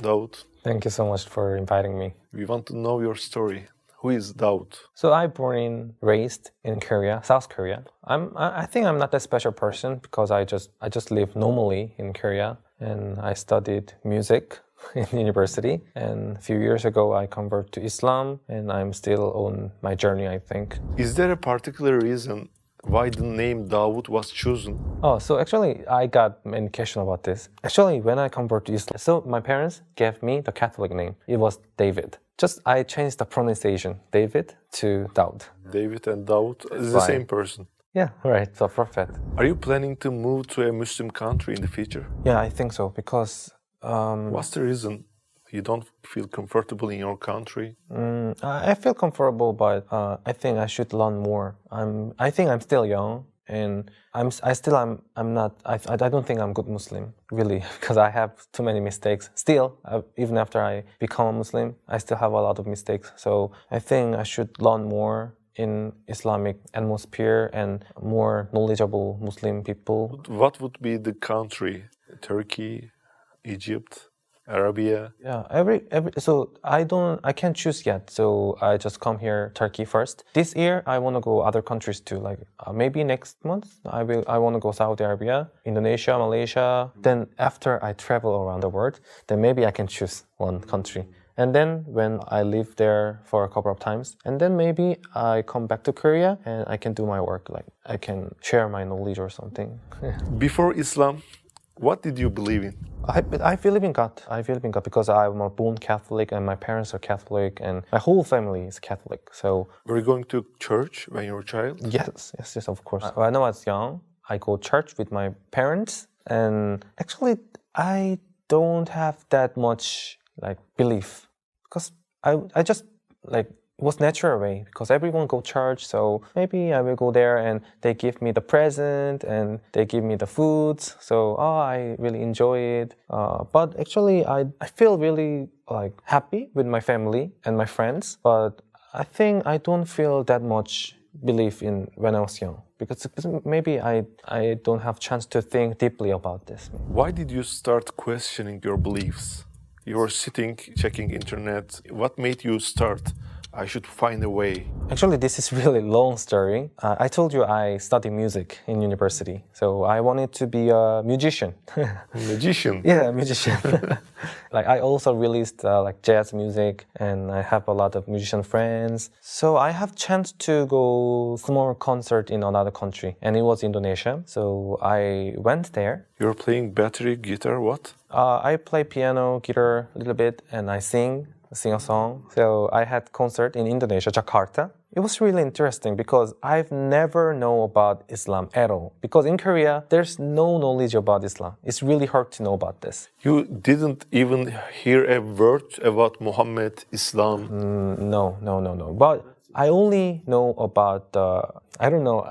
Daud. Thank you so much for inviting me. We want to know your story. Who is Daud? So I born and raised in Korea, South Korea. I think I'm not that special person because I just live normally in Korea, and I studied music in university. And a few years ago, I converted to Islam, and I'm still on my journey, I think. Is there a particular reason why the name Daud was chosen? Oh, so actually, I got many questions about this. Actually, when I converted to Islam, so my parents gave me the Catholic name. It was David. Just I changed the pronunciation, David to Daud. David and Daud is the same person. Yeah, right. So perfect. Are you planning to move to a Muslim country in the future? Yeah, I think so because. What's the reason you don't feel comfortable in your country? I feel comfortable, but I think I should learn more. I think I'm still young, and I'm not. I don't think I'm good Muslim really because I have too many mistakes. Still, even after I become a Muslim, I still have a lot of mistakes. So I think I should learn more in Islamic atmosphere and more knowledgeable Muslim people. What would be the country? Turkey, Egypt, Arabia? Yeah, so I can't choose yet. So I just come here Turkey first. This year I want to go other countries too. Like maybe next month I want to go Saudi Arabia, Indonesia, Malaysia. Then after I travel around the world, then maybe I can choose one country. And then when I live there for a couple of times, and then maybe I come back to Korea and I can do my work. Like I can share my knowledge or something. Before Islam, what did you believe in? I believe in God. I believe in God because I'm a born Catholic and my parents are Catholic and my whole family is Catholic. So were you going to church when you were a child? Yes, of course. When I was young, I go to church with my parents, and actually I don't have that much like belief because I just like it was natural way because everyone go church, so maybe I will go there and they give me the present and they give me the foods. So I really enjoy it. But actually I feel really like happy with my family and my friends. But I think I don't feel that much belief in when I was young because maybe I don't have chance to think deeply about this. Why did you start questioning your beliefs? You were sitting, checking internet. What made you start? I should find a way. Actually, this is really long story. I told you I studied music in university, so I wanted to be a musician. Musician? Yeah, musician. Like I also released like jazz music, and I have a lot of musician friends. So I have chance to go small concert in another country, and it was Indonesia. So I went there. You're playing battery, guitar, what? I play piano, guitar a little bit, and I sing a song. So I had concert in Indonesia, Jakarta. It was really interesting because I've never known about Islam at all. Because in Korea, there's no knowledge about Islam. It's really hard to know about this. You didn't even hear a word about Muhammad, Islam? No. But I only know about, I don't know,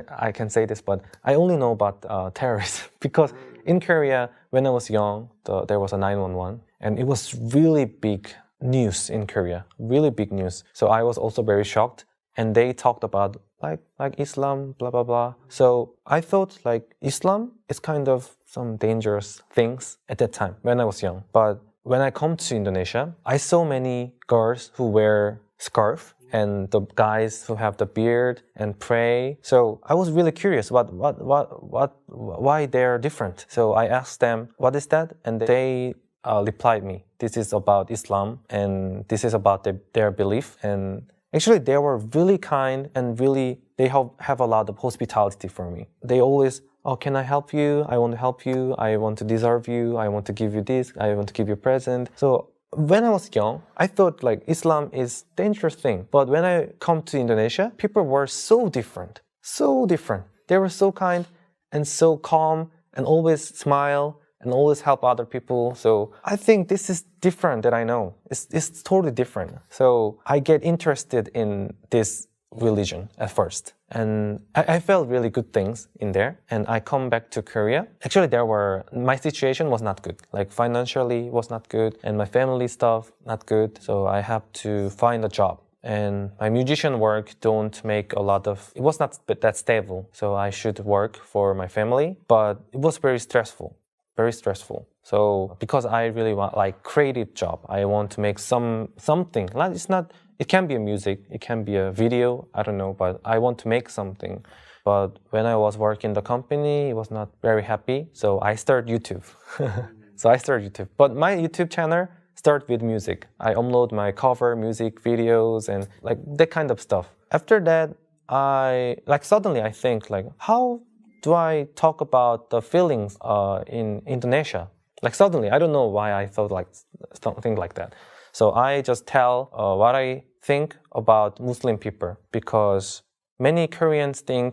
I can say this, but I only know about terrorists. Because in Korea, when I was young, there was a 911. And it was really big news in Korea, really big news. So I was also very shocked, and they talked about like Islam, blah blah blah. So I thought like Islam is kind of some dangerous things at that time when I was young. But when I come to Indonesia, I saw many girls who wear scarf and the guys who have the beard and pray. So I was really curious why they're different. So I asked them, what is that? And they replied me, this is about Islam and this is about their belief. And actually they were really kind and really, they have a lot of hospitality for me. They always, oh, can I help you? I want to help you. I want to deserve you. I want to give you this. I want to give you a present. So when I was young, I thought like Islam is a dangerous thing. But when I come to Indonesia, people were so different. They were so kind and so calm and always smile and always help other people. So I think this is different that I know. It's totally different. So I get interested in this religion at first. And I felt really good things in there. And I come back to Korea. Actually, my situation was not good. Like financially was not good. And my family stuff, not good. So I have to find a job. And my musician work don't make a lot of, it was not that stable. So I should work for my family, but it was very stressful. very stressful. So because I really want like creative job, I want to make something. Like it's not. It can be a music, it can be a video. I don't know, but I want to make something. But when I was working in the company, it was not very happy. So I started YouTube. But my YouTube channel started with music. I upload my cover music videos and like that kind of stuff. After that, suddenly I think like, how do I talk about the feelings in Indonesia? Like suddenly, I don't know why I thought like something like that. So I just tell what I think about Muslim people, because many Koreans think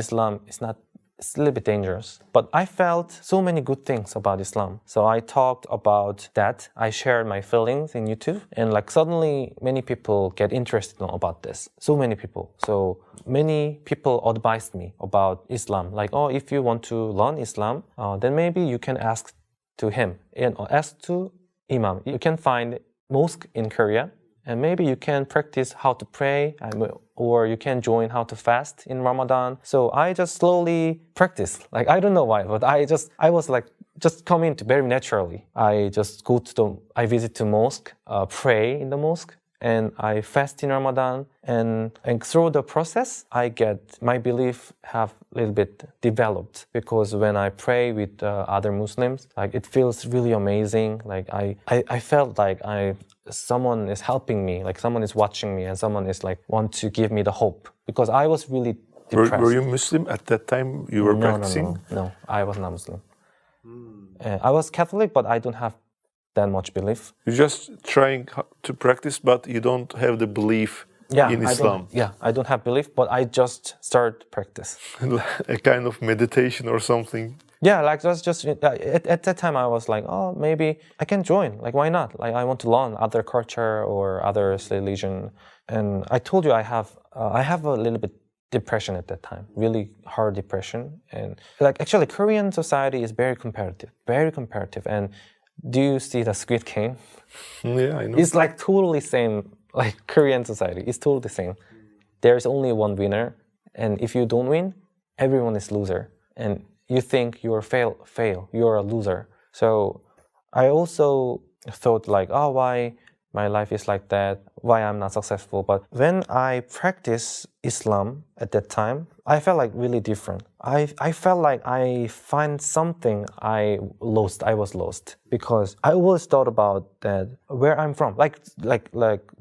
Islam is not, it's a little bit dangerous. But I felt so many good things about Islam. So I talked about that. I shared my feelings in YouTube. And like suddenly many people get interested about this. So many people. So many people advised me about Islam. Like, oh, if you want to learn Islam, then maybe you can ask to him and ask to Imam. You can find mosque in Korea, and maybe you can practice how to pray, or you can join how to fast in Ramadan. So I just slowly practice. Like I don't know why, but I was like just coming to very naturally. I just I visit to mosque, pray in the mosque, and I fast in Ramadan. And through the process, I get my belief have a little bit developed, because when I pray with other Muslims, like it feels really amazing. Like I felt like someone is helping me, like someone is watching me, and someone is like want to give me the hope, because I was really depressed. Were you Muslim at that time? You were practicing? No, I was not Muslim. I was Catholic, but I don't have that much belief. You're just trying to practice, but you don't have the belief in Islam. I don't have belief, but I just start practice. A kind of meditation or something. Yeah, like that's just at that time I was like, oh, maybe I can join. Like, why not? Like, I want to learn other culture or other religion. And I told you I have a little bit depression at that time, really hard depression. And like actually, Korean society is very competitive. And do you see the Squid Game? Yeah, I know. It's like totally same, like Korean society. It's totally the same. There's only one winner, and if you don't win, everyone is loser. And you think you're fail, you're a loser. So I also thought like, oh, why my life is like that? Why I'm not successful? But when I practiced Islam at that time, I felt like really different. I felt like I find something I was lost, because I always thought about that where I'm from. Like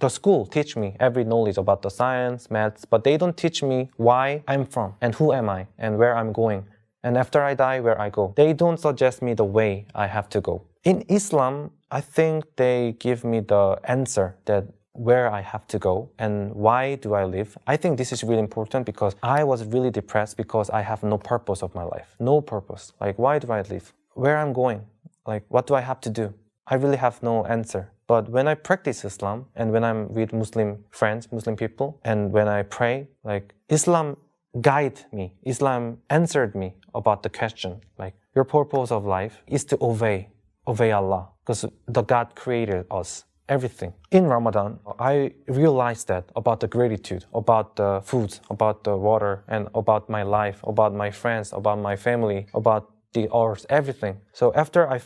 the school teach me every knowledge about the science, maths, but they don't teach me why I'm from and who am I and where I'm going. And after I die, where I go. They don't suggest me the way I have to go. In Islam, I think they give me the answer that where I have to go and why do I live. I think this is really important, because I was really depressed because I have no purpose of my life. No purpose. Like, why do I live? Where I'm going? Like, what do I have to do? I really have no answer. But when I practice Islam and when I'm with Muslim friends, Muslim people, and when I pray, like Islam guide me. Islam answered me about the question, like your purpose of life is to obey Allah, because the God created us, everything. In Ramadan, I realized that about the gratitude, about the food, about the water, and about my life, about my friends, about my family, about the earth, everything. So after I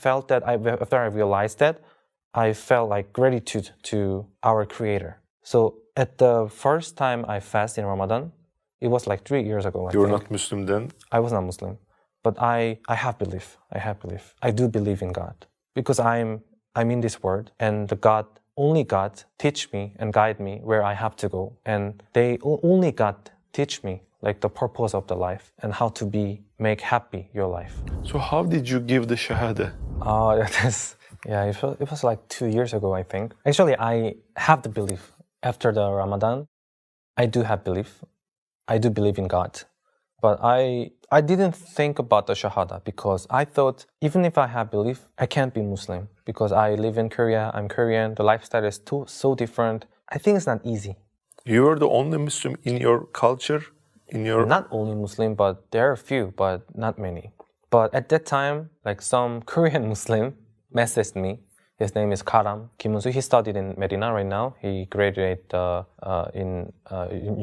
realized that, I felt like gratitude to our Creator. So at the first time I fast in Ramadan, it was like 3 years ago. You were not Muslim then? I was not Muslim, but I have belief. I do believe in God, because I'm in this world, and only God teach me and guide me where I have to go, and only God teach me like the purpose of the life and how to make happy your life. So how did you give the Shahada? It was like 2 years ago, I think. Actually, I have the belief. After the Ramadan, I do have belief. I do believe in God, but I didn't think about the Shahada, because I thought even if I have belief, I can't be Muslim, because I live in Korea, I'm Korean, the lifestyle is so different. I think it's not easy. You were the only Muslim in your culture? Not only Muslim, but there are a few, but not many. But at that time, like some Korean Muslim messaged me. His name is Karam Kim Won-soo. He studied in Medina right now. He graduated in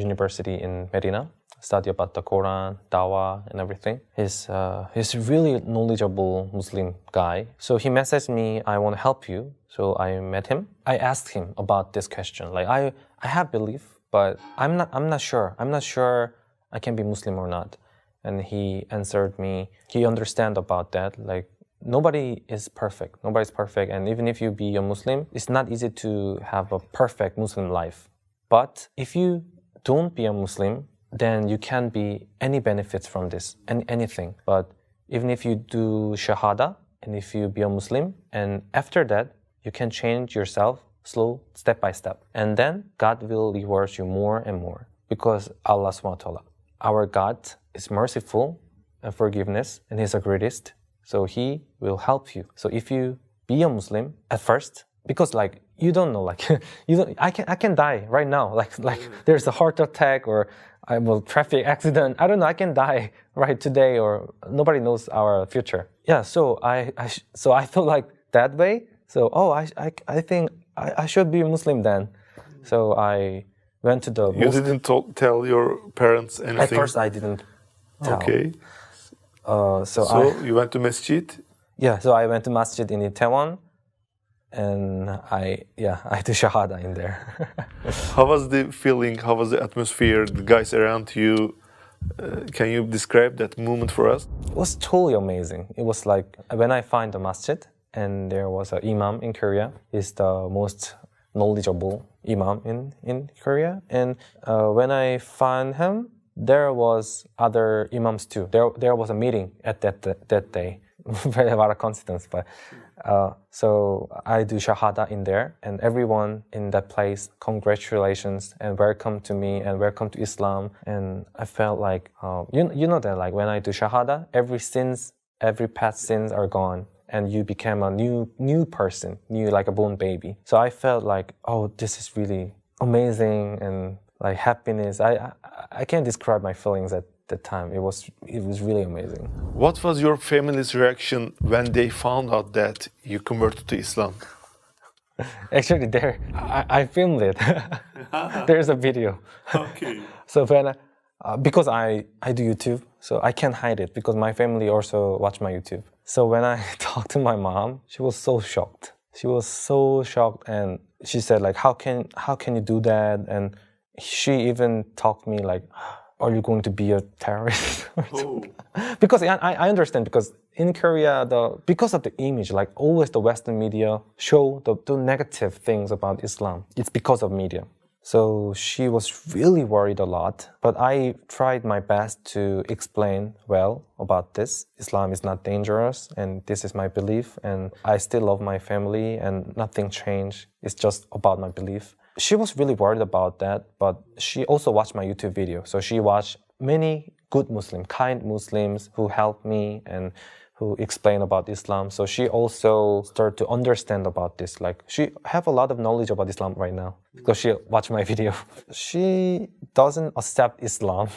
university in Medina. study about the Quran, Dawah, and everything. He's a really knowledgeable Muslim guy. So he messaged me, I want to help you. So I met him. I asked him about this question. Like I have belief, but I'm not sure. I'm not sure I can be Muslim or not. And he answered me. He understand about that. Like nobody is perfect. Nobody's perfect. And even if you be a Muslim, it's not easy to have a perfect Muslim life. But if you don't be a Muslim, then you can't be any benefits from this, anything. But even if you do Shahada, and if you be a Muslim, and after that, you can change yourself slow, step by step. And then God will reward you more and more. Because Allah subhanahu wa ta'ala, our God is merciful and forgiveness, and He's the greatest. So He will help you. So if you be a Muslim at first, because like you don't know, like I can die right now. Like there's a heart attack or I will traffic accident. I don't know. I can die right today, or nobody knows our future. Yeah. So I thought like that way. So I think I should be a Muslim then. So I went to the. You didn't tell your parents anything. At first, I didn't tell. Okay. So you went to masjid? Yeah. So I went to masjid in Itaewon. And I do Shahada in there. How was the feeling? How was the atmosphere? The guys around you? Can you describe that moment for us? It was totally amazing. It was like when I find the masjid, and there was an imam in Korea. He's the most knowledgeable imam in Korea. And when I found him, there was other imams too. There was a meeting at that day. Very a lot of coincidence, but so I do Shahada in there, and everyone in that place, congratulations and welcome to me and welcome to Islam. And I felt like you know that like when I do Shahada, every past sins are gone, and you become a new person, new like a born baby. So I felt like, oh, this is really amazing and like happiness. I can't describe my feelings at the time. It was really amazing. What was your family's reaction when they found out that you converted to Islam? Actually, I filmed it. There's a video. Okay. So when because I do YouTube, so I can't hide it because my family also watch my YouTube. So when I talked to my mom, she was so shocked. She was so shocked, and she said like, how can you do that? And she even talked to me like, are you going to be a terrorist? Oh. Because I understand, because in Korea, because of the image, like always the Western media show the negative things about Islam. It's because of media. So she was really worried a lot, but I tried my best to explain well about this. Islam is not dangerous, and this is my belief, and I still love my family, and nothing changed. It's just about my belief. She was really worried about that, but she also watched my YouTube video. So she watched many good Muslims, kind Muslims who helped me and who explain about Islam. So she also started to understand about this. Like she have a lot of knowledge about Islam right now because she watched my video. She doesn't accept Islam,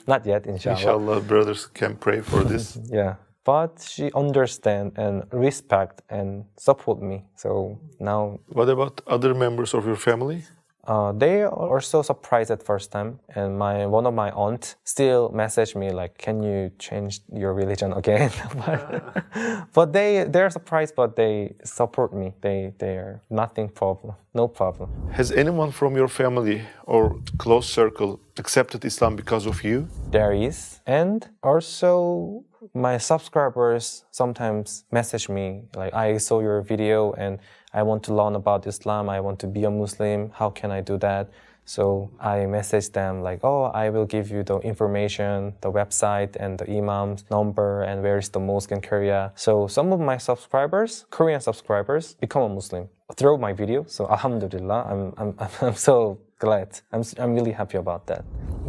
not yet, inshallah. Inshallah, brothers can pray for this. Yeah. But she understand and respect and support me. So now. What about other members of your family? They are also surprised at first time, and one of my aunt still messaged me like, "Can you change your religion again?" But they're surprised, but they support me. They are no problem. Has anyone from your family or close circle accepted Islam because of you? There is, and also my subscribers sometimes message me like, "I saw your video and I want to learn about Islam. I want to be a Muslim. How can I do that?" So I message them like, "Oh, I will give you the information, the website and the imam's number and where is the mosque in Korea." So some of my subscribers, Korean subscribers, become a Muslim through my video. So alhamdulillah, I'm so glad. I'm really happy about that.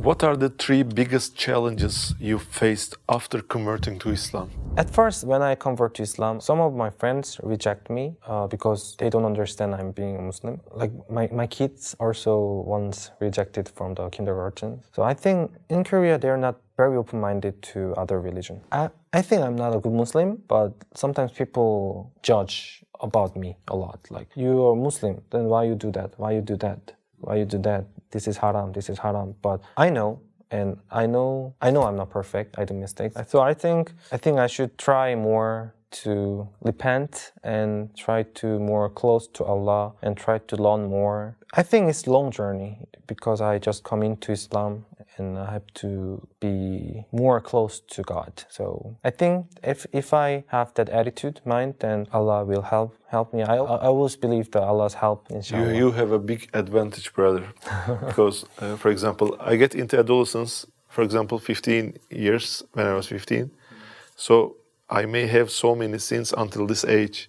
What are the 3 biggest challenges you faced after converting to Islam? At first, when I convert to Islam, some of my friends reject me because they don't understand I'm being a Muslim. Like my kids also once rejected from the kindergarten. So I think in Korea, they're not very open-minded to other religion. I think I'm not a good Muslim, but sometimes people judge about me a lot. Like, you are Muslim, then why you do that? Why you do that? Why you do that? This is haram, this is haram. But I know, and I know I'm not perfect. I do mistakes. So I think I should try more to repent and try to more close to Allah and try to learn more. I think it's a long journey because I just come into Islam and I have to be more close to God. So I think if I have that attitude, mind, then Allah will help me. I always believe that Allah's help, inshallah. You have a big advantage, brother, because, for example, I get into adolescence, for example, 15 years when I was 15. So I may have so many sins until this age,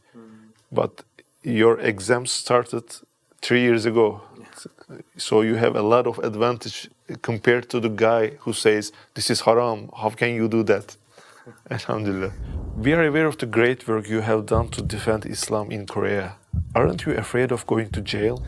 but your exams started 3 years ago. So you have a lot of advantage compared to the guy who says, this is haram, how can you do that? Alhamdulillah. We are aware of the great work you have done to defend Islam in Korea. Aren't you afraid of going to jail?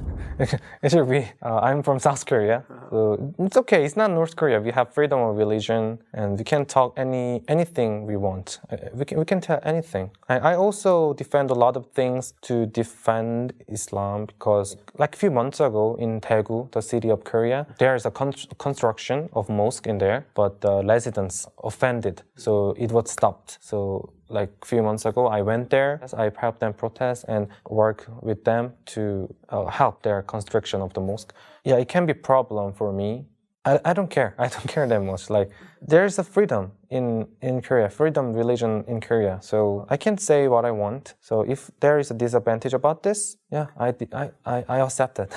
It should be. I'm from South Korea, so it's okay. It's not North Korea. We have freedom of religion, and we can talk anything we want. We can tell anything. I also defend a lot of things to defend Islam because, like a few months ago in Daegu, the city of Korea, there is a construction of mosque in there, but the residents offended, so it was stopped. So like a few months ago, I went there. I helped them protest and work with them to help their construction of the mosque. Yeah, it can be a problem for me. I don't care. I don't care that much. Like, there's a freedom in Korea, freedom religion in Korea. So I can say what I want. So if there is a disadvantage about this, yeah, I accept it.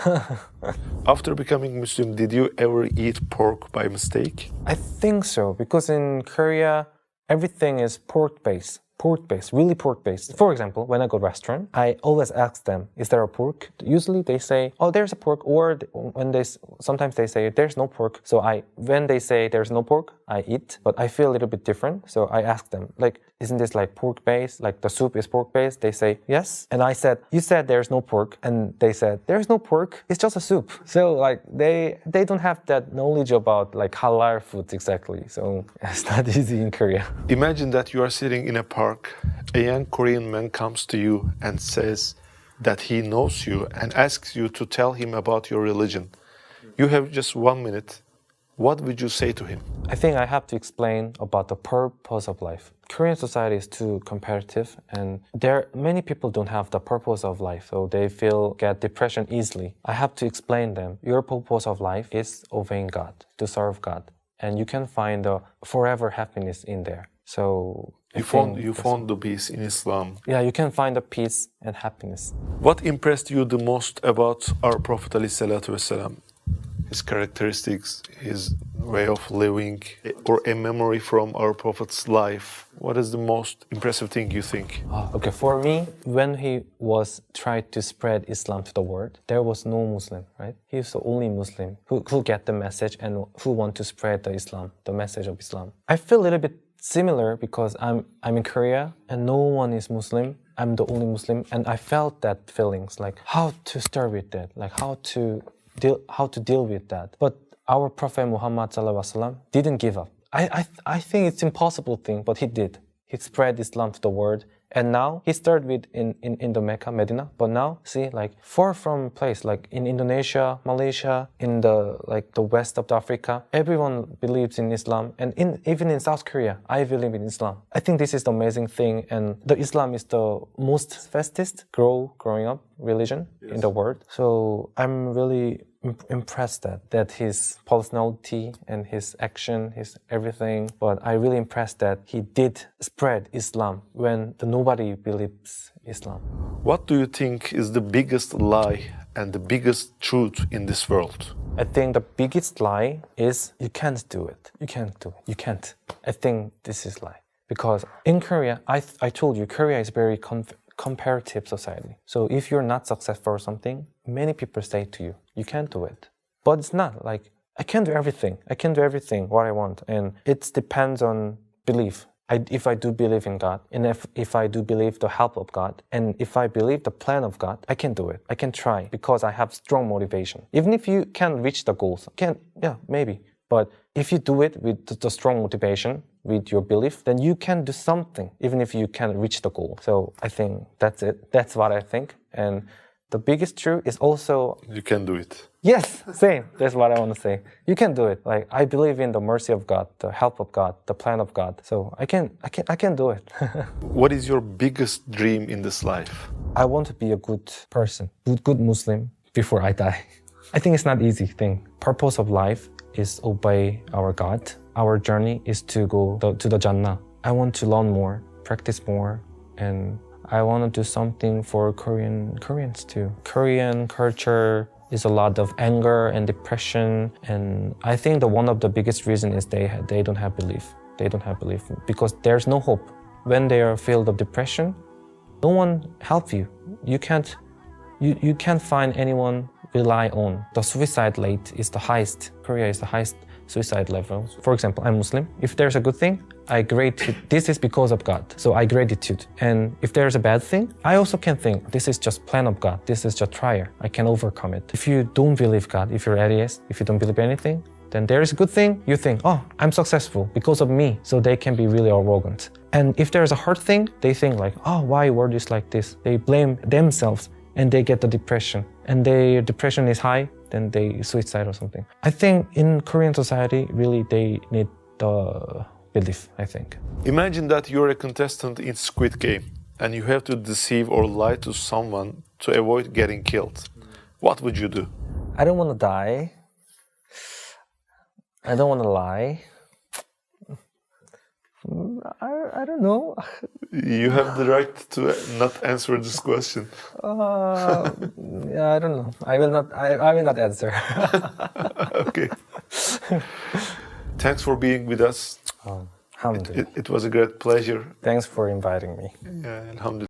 After becoming Muslim, did you ever eat pork by mistake? I think so, because in Korea, everything is pork-based, really pork-based. For example, when I go to a restaurant, I always ask them, is there a pork? Usually they say, oh, there's a pork, or sometimes they say, there's no pork. So when they say there's no pork, I eat, but I feel a little bit different. So I ask them, like, isn't this like pork-based? Like the soup is pork-based? They say, yes. And I said, you said there's no pork. And they said, there's no pork, it's just a soup. So like they don't have that knowledge about like halal foods exactly. So it's not easy in Korea. Imagine that you are sitting in a park. A young Korean man comes to you and says that he knows you and asks you to tell him about your religion. You have just 1 minute. What would you say to him? I think I have to explain about the purpose of life. Korean society is too competitive, and many people don't have the purpose of life, so they get depression easily. I have to explain them. Your purpose of life is obeying God, to serve God, and you can find the forever happiness in there. So you found the peace in Islam. Yeah, you can find the peace and happiness. What impressed you the most about our Prophet ﷺ? His characteristics, his way of living, or a memory from our Prophet's life? What is the most impressive thing you think? Okay, for me, when he was trying to spread Islam to the world, there was no Muslim, right? He was the only Muslim who get the message and who want to spread the message of Islam. I feel a little bit similar because I'm in Korea and no one is Muslim. I'm the only Muslim, and I felt that feelings, like how to start with that, like how to deal with that. But our Prophet Muhammad ﷺ didn't give up. I think it's impossible thing, but he did. He spread Islam to the world, and now he started with in the Mecca, Medina. But now, see, like far from place, like in Indonesia, Malaysia, in the west of Africa, everyone believes in Islam, and even in South Korea, I believe in Islam. I think this is the amazing thing, and the Islam is the most fastest growing up religion in the world. So I'm really impressed that his personality and his action, his everything. But I really impressed that he did spread Islam when nobody believes Islam. What do you think is the biggest lie and the biggest truth in this world? I think the biggest lie is you can't do it. You can't do it. You can't. I think this is lie. Because in Korea, I told you, Korea is very comparative society. So if you're not successful or something, many people say to you, you can't do it. But it's not like, I can do everything. I can do everything what I want. And it depends on belief. If I do believe in God, and if I do believe the help of God, and if I believe the plan of God, I can do it. I can try because I have strong motivation. Even if you can't reach the goals, maybe. But if you do it with the strong motivation, with your belief, then you can do something, even if you can't reach the goal. So I think that's it. That's what I think. And the biggest truth is also You can do it. yes, same. That's what I want to say. You can do it. Like I believe in the mercy of God, the help of God, the plan of God. So I can do it. What is your biggest dream in this life? I want to be a good person, good Muslim before I die. I think it's not easy thing. Purpose of life is obey our God. Our journey is to go to the Jannah. I want to learn more, practice more, and I want to do something for Koreans too. Korean culture is a lot of anger and depression, and I think one of the biggest reason is they don't have belief. They don't have belief because there's no hope. When they are filled of depression, no one help you. You can't find anyone rely on. The suicide rate is the highest. Korea is the highest suicide level. For example, I'm Muslim. If there's a good thing, I gratitude. This is because of God. So I gratitude. And if there's a bad thing, I also can think this is just plan of God. This is just trial. I can overcome it. If you don't believe God, if you're atheist, if you don't believe anything, then there is a good thing. You think, oh, I'm successful because of me. So they can be really arrogant. And if there's a hard thing, they think like, oh, why world is like this? They blame themselves and they get the depression. And their depression is high, then they suicide or something. I think in Korean society, really they need the belief, I think. Imagine that you're a contestant in Squid Game and you have to deceive or lie to someone to avoid getting killed. What would you do? I don't want to die. I don't want to lie. I don't know. You have the right to not answer this question. Yeah, I don't know. I will not answer. Okay. Thanks for being with us. Alhamdulillah. It was a great pleasure. Thanks for inviting me. Yeah, alhamdulillah.